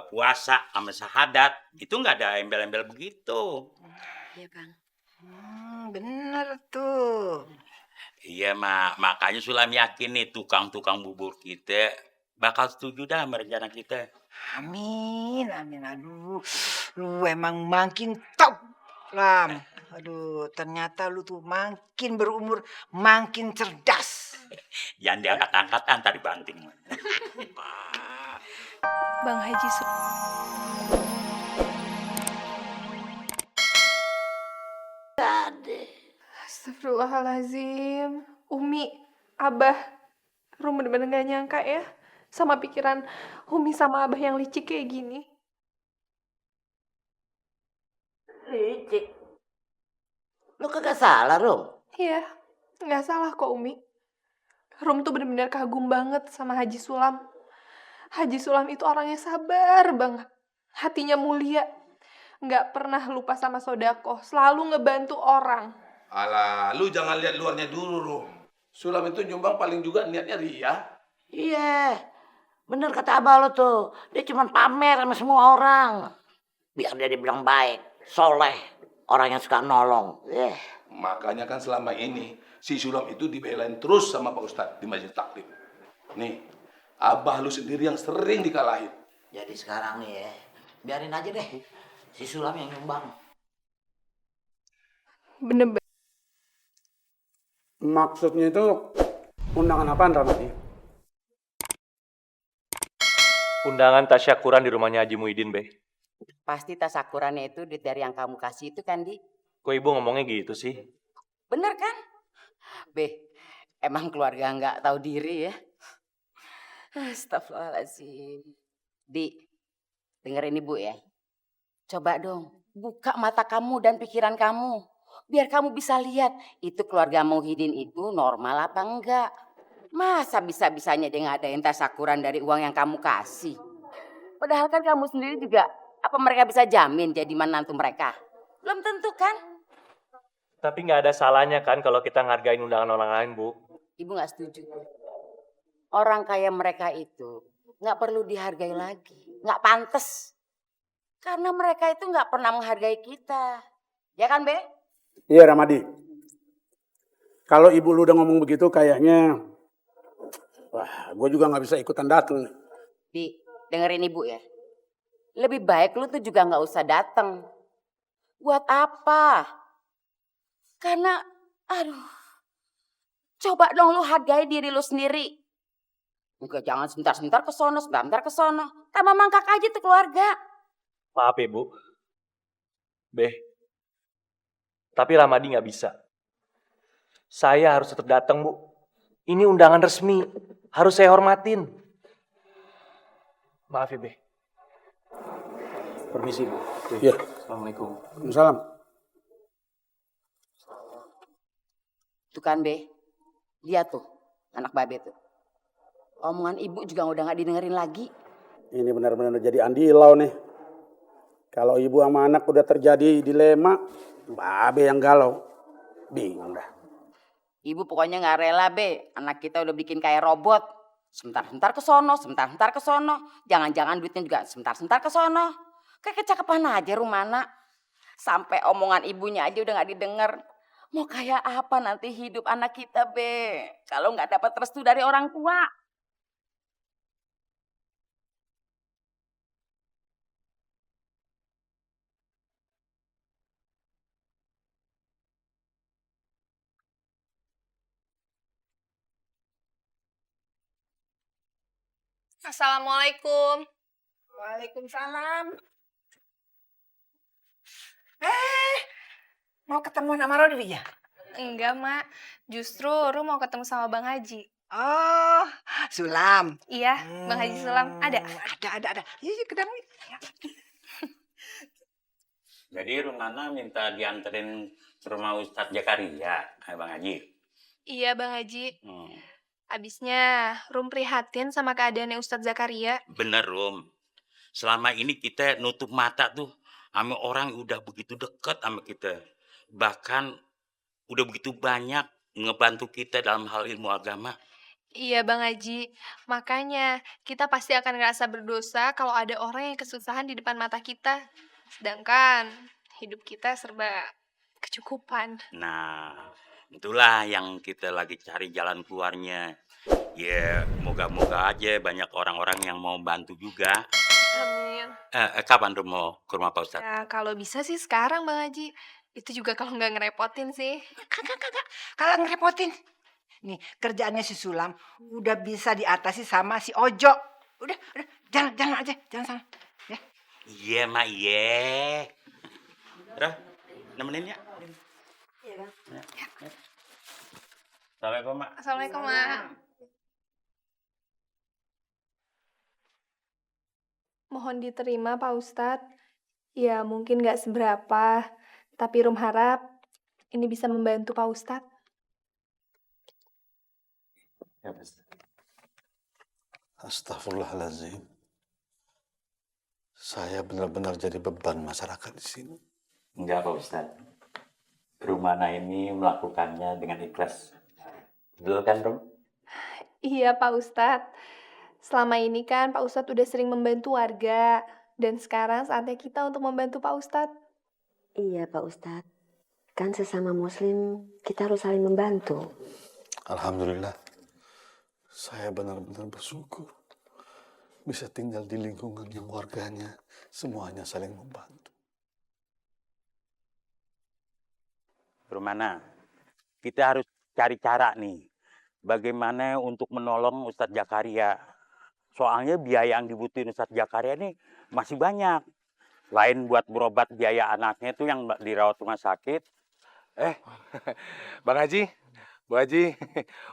buka puasa sama syahadat. Itu nggak ada embel-embel begitu. Iya, Kang. Bener tuh. Iya, makanya Sulam yakin nih tukang-tukang bubur kita bakal setuju dah sama rencana kita. Amin. Aduh, lu emang makin top, Lam. Aduh, ternyata lu tuh makin berumur, makin cerdas. Jangan diangkat-angkat, antar dibanting. Bang Haji Astagfirullahalazim. Umi, Abah, Rum bener-bener gak nyangka ya sama pikiran Umi sama Abah yang licik kayak gini. Licik. Lu kagak salah, Rum. Iya, gak salah kok Umi. Rum tuh bener-bener kagum banget sama Haji Sulam. Haji Sulam itu orangnya sabar banget. Hatinya mulia. Gak pernah lupa sama sodako. Selalu ngebantu orang. Alah, lu jangan lihat luarnya dulu, Rum. Sulam itu nyumbang paling juga niatnya ria. Iya. Bener kata abah lo tuh. Dia cuma pamer sama semua orang. Biar dia dibilang baik, soleh, orang yang suka nolong. Makanya kan selama ini si Sulam itu dibelain terus sama Pak Ustadz di majelis taklim. Nih, abah lu sendiri yang sering dikalahin. Jadi sekarang nih ya, biarin aja deh si Sulam yang nyumbang. Bener-bener. Maksudnya itu undangan apaan, Ramadi? Undangan tasyakuran di rumahnya Haji Muhyiddin, Be. Pasti tasyakurannya itu duit dari yang kamu kasih itu kan, Di? Kok ibu ngomongnya gitu sih? Bener kan? Be, emang keluarga nggak tahu diri ya? Astagfirullahaladzim. Di, dengerin ibu ya. Coba dong, buka mata kamu dan pikiran kamu. Biar kamu bisa lihat itu keluarga Muhyiddin itu normal apa enggak. Masa bisa-bisanya dia ngadain tasyakuran dari uang yang kamu kasih? Padahal kan kamu sendiri juga, apa mereka bisa jamin jadi menantu mereka? Belum tentu kan? Tapi nggak ada salahnya kan kalau kita ngargain undangan orang lain, Bu. Ibu nggak setuju. Orang kayak mereka itu nggak perlu dihargai lagi, nggak pantas. Karena mereka itu nggak pernah menghargai kita, ya kan, Be? Iya, Ramadi. Kalau ibu lu udah ngomong begitu kayaknya, wah, gue juga nggak bisa ikutan dateng. Di, dengerin ibu ya. Lebih baik lu tuh juga nggak usah datang. Buat apa? Karena, aduh, coba dong lu hargai diri lu sendiri. Enggak, jangan sebentar-sebentar ke sono, sebentar ke sono. Tambah mangkak aja tuh keluarga. Maaf ya, Bu. Be, tapi Ramadi nggak bisa. Saya harus tetap datang, Bu. Ini undangan resmi, harus saya hormatin. Maaf ya, Be. Permisi, Bu. Iya. Assalamualaikum. Waalaikumsalam. Tuh kan, Be. Lihat tuh, anak babe tuh. Omongan ibu juga udah gak didengerin lagi. Ini benar-benar jadi andilau nih. Kalau ibu sama anak udah terjadi dilema, babe yang galau. Bingung dah. Ibu pokoknya gak rela, Be. Anak kita udah bikin kayak robot. Sebentar-sebentar ke sono, sebentar-sebentar ke sono. Jangan-jangan duitnya juga sebentar-sebentar ke sono. Kayak kecakapan aja Rumana. Sampai omongan ibunya aja udah gak didengar. Mau kayak apa nanti hidup anak kita, Be? Kalau gak dapat restu dari orang tua. Assalamualaikum. Waalaikumsalam. Mau ketemu sama Rodi ya? Enggak, Mak. Justru Rum mau ketemu sama Bang Haji. Oh, Sulam. Iya, Bang Haji Sulam. Ada? Ada. Iya, ke dalam. Jadi Rumana minta dianterin ke rumah Ustadz Zakaria, Bang Haji. Iya, Bang Haji. Abisnya Rum prihatin sama keadaannya Ustadz Zakaria. Bener, Rum. Selama ini kita nutup mata tuh sama orang yang udah begitu deket sama kita. Bahkan udah begitu banyak ngebantu kita dalam hal ilmu agama. Iya Bang Haji, makanya kita pasti akan ngerasa berdosa kalau ada orang yang kesusahan di depan mata kita. Sedangkan hidup kita serba kecukupan. Nah, itulah yang kita lagi cari jalan keluarnya. Ya, moga-moga aja banyak orang-orang yang mau bantu juga. Amin. Kapan tuh mau ke rumah Pak Ustadz? Ya kalau bisa sih sekarang Bang Haji. Itu juga kalau nggak ngerepotin sih. Kagak, kagak ngerepotin. Nih, kerjaannya si Sulam udah bisa diatasi sama si Ojo. Udah, jalan aja, jalan sana. Ya. Iya, Mak, iya. Udah, nemenin ya. Iya, Bang. Assalamualaikum, Mak. Assalamualaikum Mak. Mohon diterima Pak Ustadz. Ya mungkin nggak seberapa, tapi Rum harap ini bisa membantu Pak Ustadz. Ya, Pak Ustadz. Astagfirullahaladzim. Saya benar-benar jadi beban masyarakat di sini. Enggak, Pak Ustadz. Rumana ini melakukannya dengan ikhlas. Betul kan, Rum? Iya Pak Ustadz. Selama ini kan Pak Ustadz udah sering membantu warga. Dan sekarang saatnya kita untuk membantu Pak Ustadz. Iya Pak Ustadz, kan sesama muslim kita harus saling membantu. Alhamdulillah, saya benar-benar bersyukur bisa tinggal di lingkungan yang warganya semuanya saling membantu. Rumana, kita harus cari cara nih. Bagaimana untuk menolong Ustadz Zakaria. Soalnya biaya yang dibutuhin Ustadz Zakaria ini masih banyak. Lain buat berobat biaya anaknya itu yang dirawat rumah sakit. Bang Haji, Bu Haji,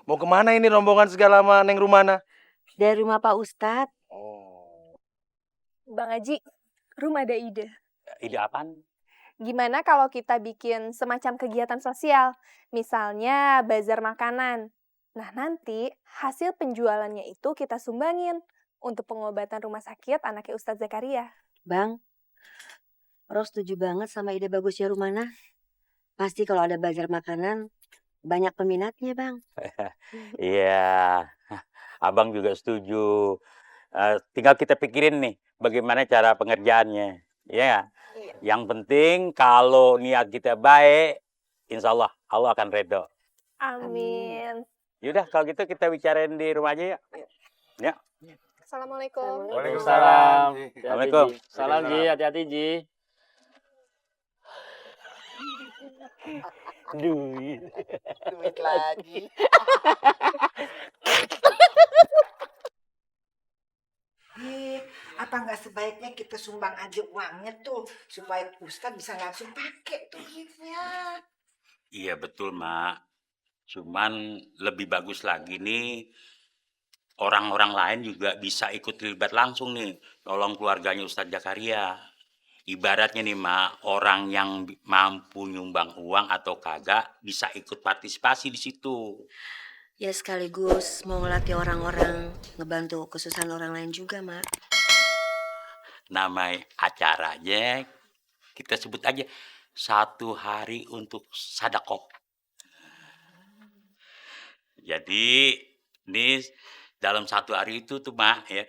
mau kemana ini rombongan segala sama Neng Rumana? Dari rumah Pak Ustadz. Oh. Bang Haji, Rum ada ide. Ide apaan? Gimana kalau kita bikin semacam kegiatan sosial? Misalnya bazar makanan. Nah nanti hasil penjualannya itu kita sumbangin untuk pengobatan rumah sakit anaknya Ustadz Zakaria. Bang, Ros setuju banget sama ide bagusnya Rumana. Pasti kalau ada bazar makanan, banyak peminatnya Bang. Iya, Abang juga setuju. Tinggal kita pikirin nih bagaimana cara pengerjaannya. Ya, yang penting kalau niat kita baik, insya Allah Allah akan redho. Amin. Yaudah kalau gitu kita bicarain di rumah aja ya. Ya. Assalamualaikum. Waalaikumsalam. Assalamualaikum. Salam Ji, hati-hati Ji. Duit lagi. Apa nggak sebaiknya kita sumbang aja uangnya tuh supaya Ustadz bisa langsung pakai tuh duitnya. Iya betul, Mak. Cuman lebih bagus lagi nih orang-orang lain juga bisa ikut terlibat langsung nih tolong keluarganya Ustadz Zakaria. Ibaratnya nih, Mak, orang yang mampu nyumbang uang atau kagak bisa ikut partisipasi di situ. Ya sekaligus mau ngelatih orang-orang ngebantu kesusahan orang lain juga, Mak. Nama acaranya kita sebut aja 1 hari untuk sedekah. Jadi ini dalam 1 hari itu tuh Mak ya,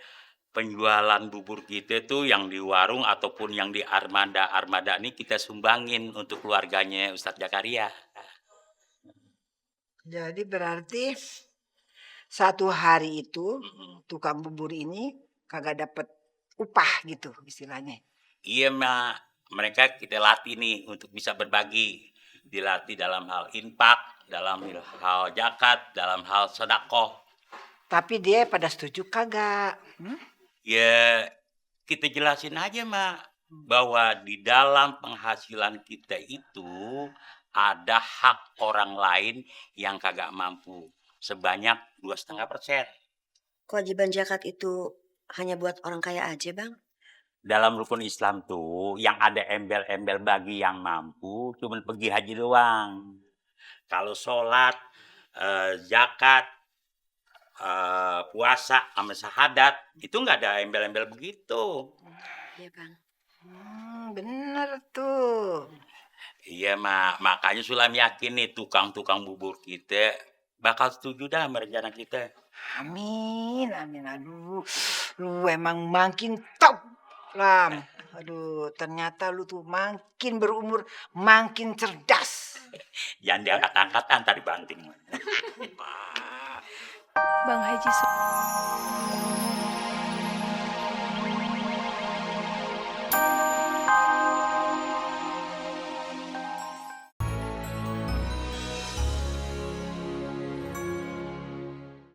penjualan bubur kita tuh yang di warung ataupun yang di armada ini kita sumbangin untuk keluarganya Ustadz Zakaria. Jadi berarti 1 hari itu tukang bubur ini kagak dapet upah gitu istilahnya. Iya Mak, mereka kita latih nih untuk bisa berbagi. Dilatih dalam hal infak, dalam hal zakat, dalam hal sedekah. Tapi dia pada setuju kagak? Ya kita jelasin aja Mak, bahwa di dalam penghasilan kita itu ada hak orang lain yang kagak mampu sebanyak 2,5%. Kewajiban zakat itu hanya buat orang kaya aja, Bang? Dalam rukun Islam tuh yang ada embel-embel bagi yang mampu cuman pergi haji doang. Kalau sholat, zakat, puasa sama syahadat itu nggak ada embel-embel begitu. Iya, Bang. Bener tuh. Iya Mak, makanya Sulam yakin nih tukang-tukang bubur kita bakal setuju dah sama rencana kita. Amin, amin. Aduh, lu emang makin top, Lam. Aduh, ternyata lu tuh makin berumur, makin cerdas. Jangan diangkat-angkat ntar dibanting. Bang Haji Sulam.